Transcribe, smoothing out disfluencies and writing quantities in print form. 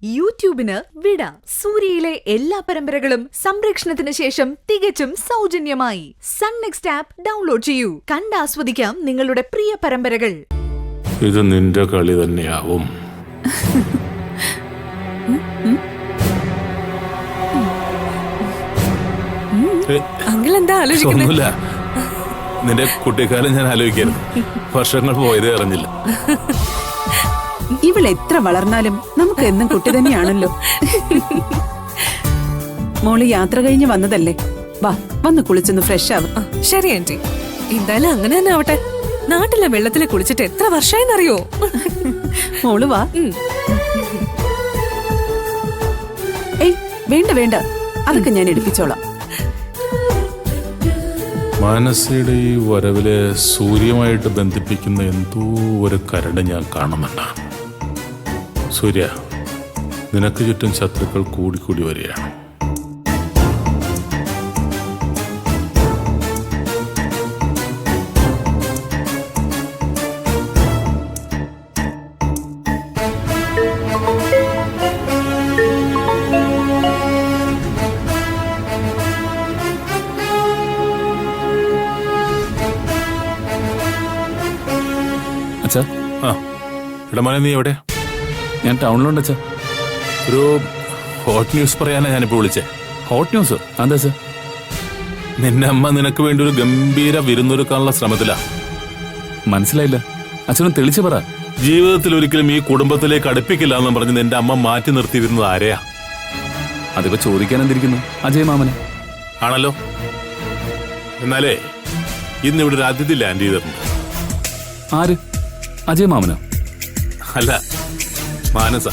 യൂട്യൂബിന് വിട. സൂര്യയിലെ എല്ലാ പരമ്പരകളും സംരക്ഷണത്തിന് ശേഷം തികച്ചും സൗജന്യമായി സൺ നെക്സ്റ്റ് ആപ്പ് ഡൗൺലോഡ് ചെയ്യൂ. കണ്ടാസ്വദിക്കാം നിങ്ങളുടെ പ്രിയ പരമ്പരകൾ. ഇത് നിന്റെ കളി തന്നെയാവും. ഒന്നുമില്ല, നിന്റെ കുട്ടിക്കാലം ഞാൻ ആലോചിക്കായിരുന്നു. വർഷങ്ങൾ പോയതേ അറിഞ്ഞില്ല. ഇവളെത്ര വളർന്നാലും നമുക്ക് എന്നും കുട്ടി തന്നെയാണല്ലോ. മോള് യാത്ര കഴിഞ്ഞ് വന്നതല്ലേ, വാ വന്ന് കുളിച്ചൊന്ന് ഫ്രഷ് ആവും. ശരി ആന്റി, എന്തായാലും അങ്ങനെ തന്നെ ആവട്ടെ. നാട്ടിലെ വെള്ളത്തിൽ കുളിച്ചിട്ട് എത്ര വർഷമായെന്നറിയോ? മോള് വാ. ഏയ് വേണ്ട വേണ്ട, അതൊക്കെ ഞാൻ എടുപ്പിച്ചോളാം. മാനസയുടെ ഈ വരവിലെ സൂര്യമായിട്ട് ബന്ധിപ്പിക്കുന്ന എന്തോ ഒരു കരട് ഞാൻ കാണുന്നുണ്ട്. സൂര്യ, നിനക്ക് ചുറ്റും ശത്രുക്കൾ കൂടിക്കൂടി വരികയാണ്. അച്ഛാ, ഇടമോനെ, നീ എവിടെ? ഞാൻ ടൗണിലുണ്ട് അച്ഛാ. ഒരു ഹോട്ട് ന്യൂസ് പറയാനാ ഞാനിപ്പോ വിളിച്ചേ. Hot news? എന്താ അച്ഛാ? നിന്റെ അമ്മ നിനക്ക് വേണ്ടി ഒരു ഗംഭീര വിരുന്നൊരുക്കാനുള്ള ശ്രമത്തിലാ. മനസ്സിലായില്ല, അച്ഛനും തെളിച്ചു പറ. ജീവിതത്തിൽ ഒരിക്കലും ഈ കുടുംബത്തിലേക്ക് അടുപ്പിക്കില്ല എന്ന് പറഞ്ഞ് നിന്റെ അമ്മ മാറ്റി നിർത്തിയിരുന്നത് ആരെയാ? അതിപ്പോ ചോദിക്കാൻ എന്തിരിക്കുന്നു, അജയ് മാമനെ ആണല്ലോ. എന്നാലേ ഇന്ന് ഇവിടെ ഒരു അതിഥി ലാൻഡ് ചെയ്തിട്ടുണ്ട്. ആര്? അജയ് മാമനോ? അല്ല, മാനസ.